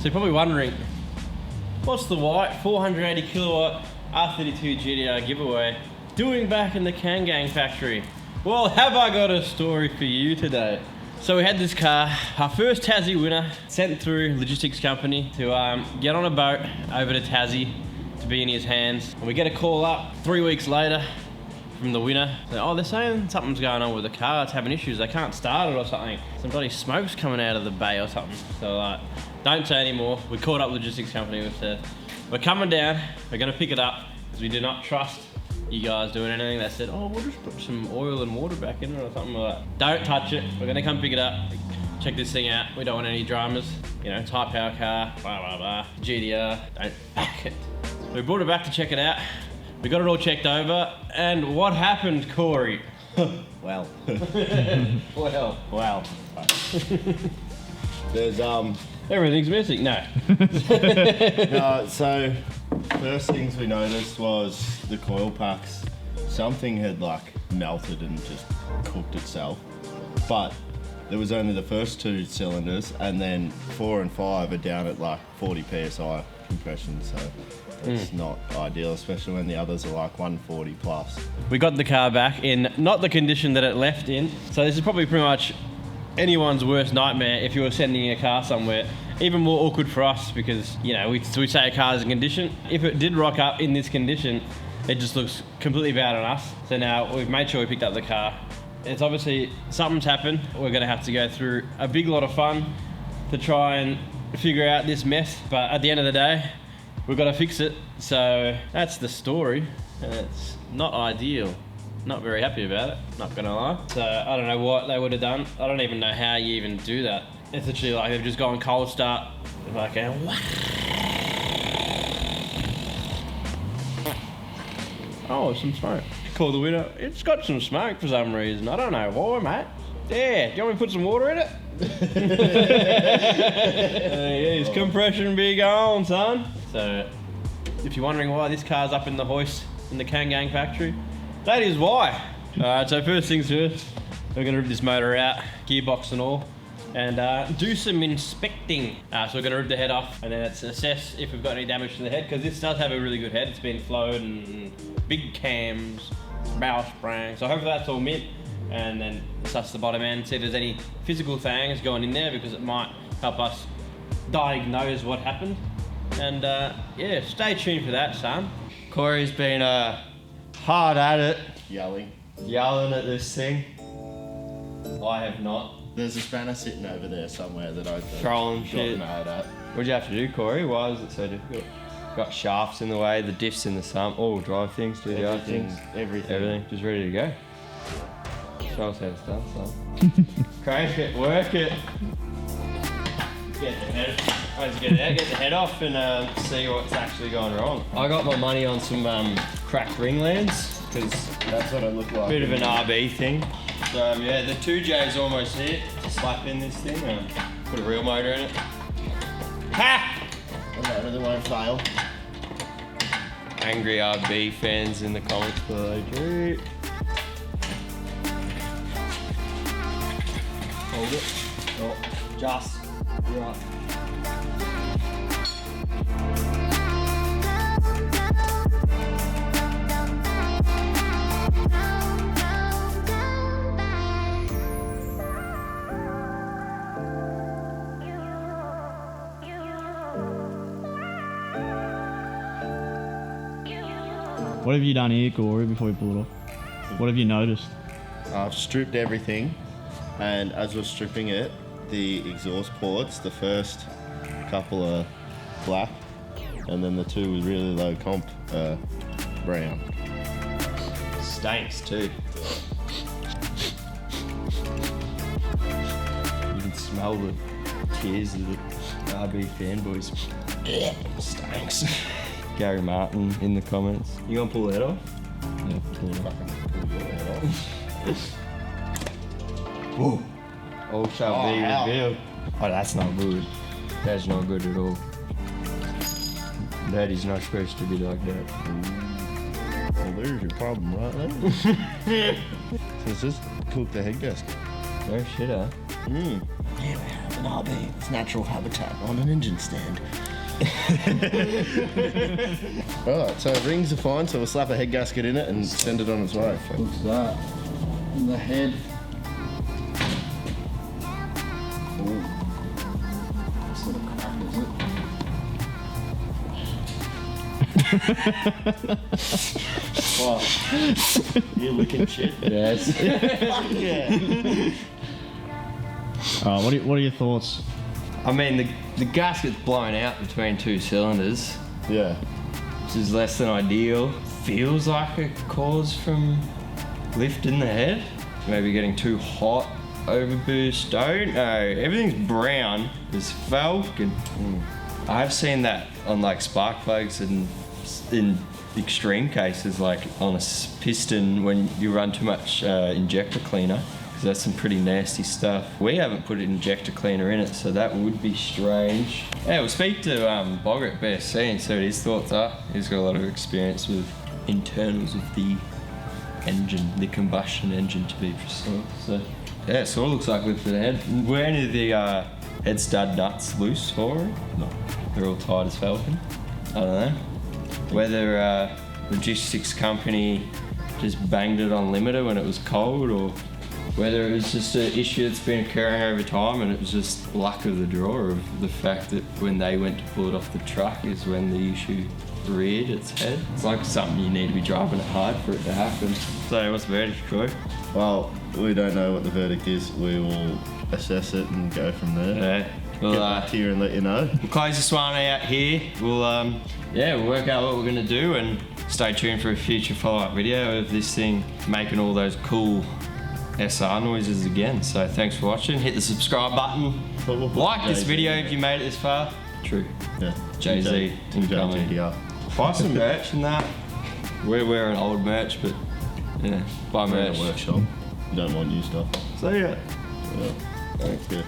you're probably wondering, what's the white 480 kilowatt R32 GTR giveaway doing back in the Kangang factory? Well, have I got a story for you today? So we had this car, our first Tassie winner, sent through logistics company to get on a boat over to Tassie to be in his hands. And we get a call up 3 weeks later from the winner. So, they're saying something's going on with the car, it's having issues, they can't start it or something. Some bloody smoke's coming out of the bay or something. So don't say anymore. We called up logistics company, we said, we're coming down, we're gonna pick it up, because we do not trust you guys doing anything. They said, we'll just put some oil and water back in it or something like that. Don't touch it, we're gonna come pick it up, check this thing out, we don't want any dramas. You know, type power car, blah blah blah, GTR, don't back it. We brought it back to check it out. We got it all checked over, and what happened, Corey? Well. Well. There's everything's missing. No. No, so first things we noticed was the coil packs. Something had like melted and just cooked itself. But there was only the first 2 cylinders, and then 4 and 5 are down at like 40 psi compression, so it's not ideal, especially when the others are like 140 plus. We got the car back in not the condition that it left in. So this is probably pretty much anyone's worst nightmare if you were sending a car somewhere. Even more awkward for us because, you know, we say a car's in condition. If it did rock up in this condition, it just looks completely bad on us. So now we've made sure we picked up the car. It's obviously, something's happened. We're gonna have to go through a big lot of fun to try and figure out this mess. But at the end of the day, we've got to fix it. So that's the story. And it's not ideal. Not very happy about it, not gonna lie. So I don't know what they would have done. I don't even know how you even do that. It's literally like they've just gone cold start. Like oh, some smoke. Call the winner. It's got some smoke for some reason. I don't know why, mate. Yeah, do you want me to put some water in it? His compression be gone, son. So, if you're wondering why this car's up in the hoist in the Kangang factory, that is why. Alright, so first things first, we're gonna rip this motor out, gearbox and all, and do some inspecting. So we're gonna rip the head off, and then let's assess if we've got any damage to the head, because this does have a really good head. It's been flowed and big cams, bow sprang, so hopefully that's all mint. And then suss the bottom end, see if there's any physical things going in there, because it might help us diagnose what happened. And yeah, stay tuned for that, son. Corey's been hard at it, Yelling. yelling at this thing. I have not. There's a spanner sitting over there somewhere that I Trolling got shit. mad at. What'd you have to do, Corey? Why was it so difficult? Got shafts in the way, the diffs in the sump, all drive things, GTR things. Everything. Just ready to go. Show us how it's done, son. Crank it, work it. Get the head, get the head off and see what's actually going wrong. I got my money on some cracked ringlands, because That's what it looked like. bit of an RB thing. So yeah, the 2J's almost here to slap in this thing and put a real motor in it. Ha! And that really won't fail. Angry RB fans in the comments below. Reet. Hold it. Oh, just right. What have you done here, Corey, before you pull it off? What have you noticed? I've stripped everything, and as we're stripping it, the exhaust ports, the first couple are black, and then the 2 with really low comp are brown. Stinks too. You can smell the tears of the RB fanboys. Stinks. Gary Martin in the comments. You gonna pull that off? Yeah, pull it off. Whoa. All shall be hell. revealed. Oh, that's not good. That's not good at all. That is not supposed to be like that. Well, there's your problem right there. So it's just cook the head gasket. No shit, huh? Mm. Yeah, RB, its natural habitat on an engine stand. Alright, so rings are fine, so we'll slap a head gasket in it and send it on its way. What's that? In the head. Sort of crack, is it? Wow. You're looking shit. Yes. Yeah. What are your thoughts? I mean, the gasket's blown out between two cylinders, Yeah. which is less than ideal. Feels like a cause from lifting the head. Maybe getting too hot, overboost. Don't know. Everything's brown as Falcon. I have seen that on like spark plugs and in extreme cases, like on a piston when you run too much injector cleaner. Because that's some pretty nasty stuff. We haven't put an injector cleaner in it, so that would be strange. Yeah, we'll speak to Bogger at BSC and see what his thoughts are. He's got a lot of experience with internals of the engine, the combustion engine to be precise. So yeah, it sort of looks like lifted head. Were any of the head stud nuts loose for it? No. They're all tight as Falcon. I don't know. Whether logistics company just banged it on limiter when it was cold, or whether it was just an issue that's been occurring over time and it was just luck of the draw of the fact that when they went to pull it off the truck is when the issue reared its head. It's like something you need to be driving it hard for it to happen. So what's the verdict, Corey? Well, we don't know what the verdict is. We will assess it and go from there. Yeah. We'll, Get back to you and let you know. we'll close this one out here. We'll we'll work out what we're gonna do and stay tuned for a future follow-up video of this thing making all those cool SR noises again. So thanks for watching. Hit the subscribe button. Like this video if you made it this far. True. Yeah. Jay-Z. incoming. GTR. Buy some merch and that. We're wearing old merch, but yeah, buy We're in merch. a workshop. You don't want new stuff. See ya. Yeah. Thanks, good.